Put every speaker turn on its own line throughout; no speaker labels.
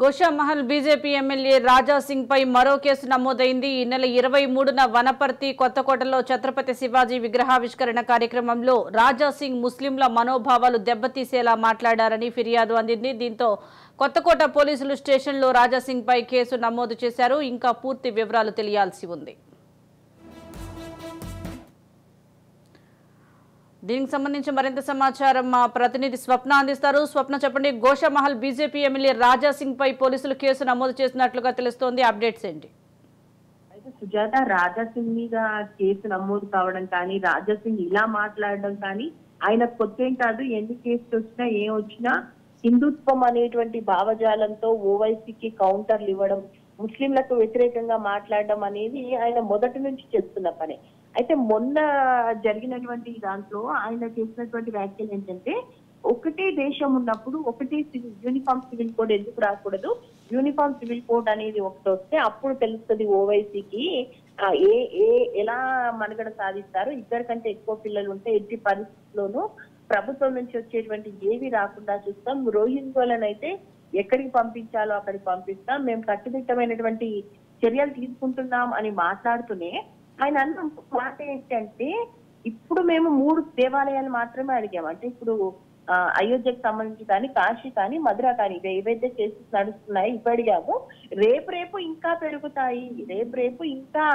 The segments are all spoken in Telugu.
గోషామహల్ బీజేపీ ఎమ్మెల్యే రాజా సింగ్ పై మరో కేసు నమోదైంది. ఈ నెల 23న వనపర్తి కొత్తకోటలో ఛత్రపతి శివాజీ విగ్రహావిష్కరణ కార్యక్రమంలో రాజా సింగ్ ముస్లింల మనోభావాలు దెబ్బతీసేలా మాట్లాడారని ఫిర్యాదు అందింది. దీంతో కొత్తకోట పోలీసులు స్టేషన్లో రాజా సింగ్ పై కేసు నమోదు చేశారు. ఇంకా పూర్తి వివరాలు తెలియాల్సి ఉంది. దీనికి సంబంధించి మరింత సమాచారం మా ప్రతినిధి స్వప్న అందిస్తారు. స్వప్న, చెప్పండి, గోషామహల్ బీజేపీ ఎమ్మెల్యే రాజా సింగ్ పై పోలీసులు కేసు నమోదు చేసినట్లుగా తెలుస్తోంది. అప్డేట్స్ ఏంటి?
అయితే సుజాత, రాజా సింగ్ మీద కేసు నమోదు కావడం కానీ, రాజా సింగ్ ఇలా మాట్లాడడం కానీ ఆయన కొత్తేం కాదు. ఎన్ని కేసులు వచ్చినా ఏం వచ్చినా హిందుత్వం అనేటువంటి భావజాలంతో ఓవైసీకి కౌంటర్లు ఇవ్వడం, ముస్లింలకు వ్యతిరేకంగా మాట్లాడడం అనేది ఆయన మొదటి నుంచి చేస్తున్న పని. అయితే మొన్న జరిగినటువంటి దాంట్లో ఆయన చేసినటువంటి వ్యాఖ్యలు ఏంటంటే, ఒకటే దేశం ఉన్నప్పుడు ఒకటే యూనిఫామ్ సివిల్ కోడ్ ఎందుకు రాకూడదు, యూనిఫామ్ సివిల్ కోడ్ అనేది ఒకటి వస్తే అప్పుడు తెలుస్తుంది ఓవైసీకి ఎలా మనుగడ సాధిస్తారు. ఇద్దరికంటే ఎక్కువ పిల్లలు ఉంటే ఎట్టి పరిస్థితుల్లోనూ ప్రభుత్వం నుంచి వచ్చేటువంటి ఏవి రాకుండా చూస్తాం. రోహింగ్యాలను అయితే ఎక్కడికి పంపించాలో అక్కడికి పంపిస్తాం, మేము కట్టుదిట్టమైనటువంటి చర్యలు తీసుకుంటున్నాం అని మాట్లాడుతూనే ఆయన అన్న మాట ఏంటంటే, ఇప్పుడు మేము 3 దేవాలయాలు మాత్రమే అడిగాము. అంటే ఇప్పుడు అయోధ్యకు సంబంధించి కానీ, కాశీ కానీ, మధుర కానీ ఏవైతే కేసెస్ నడుస్తున్నాయి ఇవి అడిగాము. రేపు ఇంకా పెరుగుతాయి, రేపు ఇంకా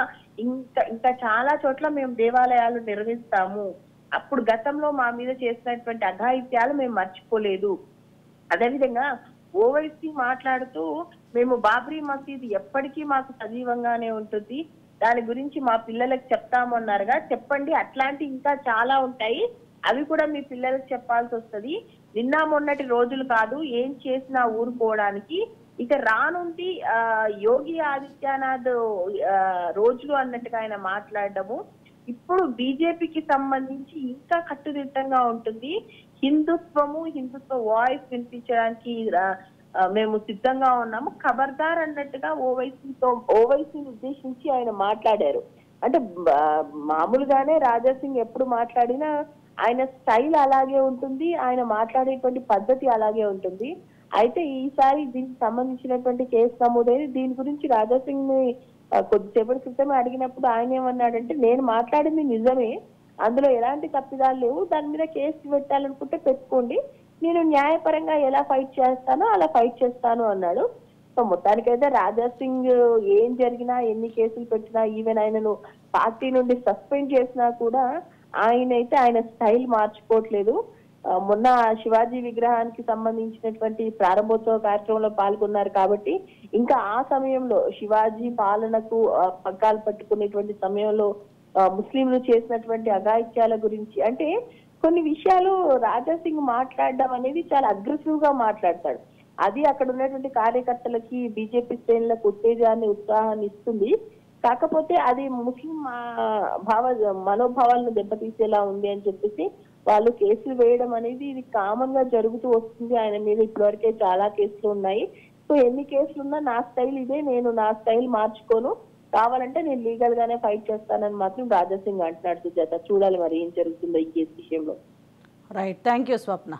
ఇంకా ఇంకా చాలా చోట్ల మేము దేవాలయాలు నిర్వహిస్తాము. అప్పుడు గతంలో మా మీద చేసినటువంటి అఘాయిత్యాలు మేము మర్చిపోలేదు. అదేవిధంగా ఓవైసీ మాట్లాడుతూ, మేము బాబ్రీ మసీద్ ఎప్పటికీ మాకు సజీవంగానే ఉంటుంది, దాని గురించి మా పిల్లలకు చెప్తాము అన్నారుగా. చెప్పండి, అట్లాంటి ఇంకా చాలా ఉంటాయి, అవి కూడా మీ పిల్లలకు చెప్పాల్సి వస్తుంది. నిన్న మొన్నటి రోజులు కాదు ఏం చేసినా ఊరుకోవడానికి. ఇక రానుంది యోగి ఆదిత్యనాథ్ రోజులు అన్నట్టుగా ఆయన మాట్లాడడము. ఇప్పుడు బీజేపీకి సంబంధించి ఇంకా కట్టుదిట్టంగా ఉంటుంది. హిందుత్వ వాయిస్ వినిపించడానికి మేము సిద్ధంగా ఉన్నాము, ఖబర్దార్ అన్నట్టుగా ఓవైసీని ఉద్దేశించి ఆయన మాట్లాడారు. అంటే మామూలుగానే రాజా సింగ్ ఎప్పుడు మాట్లాడినా ఆయన స్టైల్ అలాగే ఉంటుంది, ఆయన మాట్లాడేటువంటి పద్ధతి అలాగే ఉంటుంది. అయితే ఈసారి దీనికి సంబంధించినటువంటి కేసు నమోదైంది. దీని గురించి రాజా సింగ్ ని కొద్దిసేపటి క్రితమే అడిగినప్పుడు ఆయన ఏమన్నాడంటే, నేను మాట్లాడింది నిజమే, అందులో ఎలాంటి తప్పిదాలు లేవు, దాని మీద కేసు పెట్టాలనుకుంటే పెట్టుకోండి, నేను న్యాయపరంగా ఎలా ఫైట్ చేస్తానో అలా ఫైట్ చేస్తాను అన్నాడు. సో మొత్తానికైతే రాజా సింగ్ ఏం జరిగినా, ఎన్ని కేసులు పెట్టినా, ఈవెన్ ఆయనను పార్టీ నుండి సస్పెండ్ చేసినా కూడా ఆయన స్టైల్ మార్చుకోవట్లేదు. మొన్న శివాజీ విగ్రహానికి సంబంధించినటువంటి ప్రారంభోత్సవ కార్యక్రమంలో పాల్గొన్నారు కాబట్టి ఇంకా ఆ సమయంలో శివాజీ పాలనకు పగ్గాలు పట్టుకునేటువంటి సమయంలో ముస్లింలు చేసినటువంటి అఘాయిత్యాల గురించి, అంటే కొన్ని విషయాలు రాజా సింగ్ మాట్లాడడం అనేది చాలా అగ్రెసివ్ గా మాట్లాడతాడు. అది అక్కడ ఉన్నటువంటి కార్యకర్తలకి, బీజేపీ శ్రేణులకు ఉత్తేజాన్ని, ఉత్సాహాన్ని ఇస్తుంది. కాకపోతే అది ముస్లిం మనోభావాలను దెబ్బతీసేలా ఉంది అని చెప్పేసి వాళ్ళు కేసులు వేయడం అనేది ఇది కామన్ గా జరుగుతూ వస్తుంది. ఆయన మీద ఇప్పటివరకే చాలా కేసులు ఉన్నాయి. సో ఎన్ని కేసులు ఉన్నా నా స్టైల్ ఇదే, నేను నా స్టైల్ మార్చుకోను, కావాలంటే నేను లీగల్ గానే ఫైట్ చేస్తానని మాత్రం రాజా సింగ్ అంటున్నాడు. సుజాత, చూడాలి మరి ఏం జరుగుతుందో ఈ కేసు విషయంలో.
Right, thank you Swapna.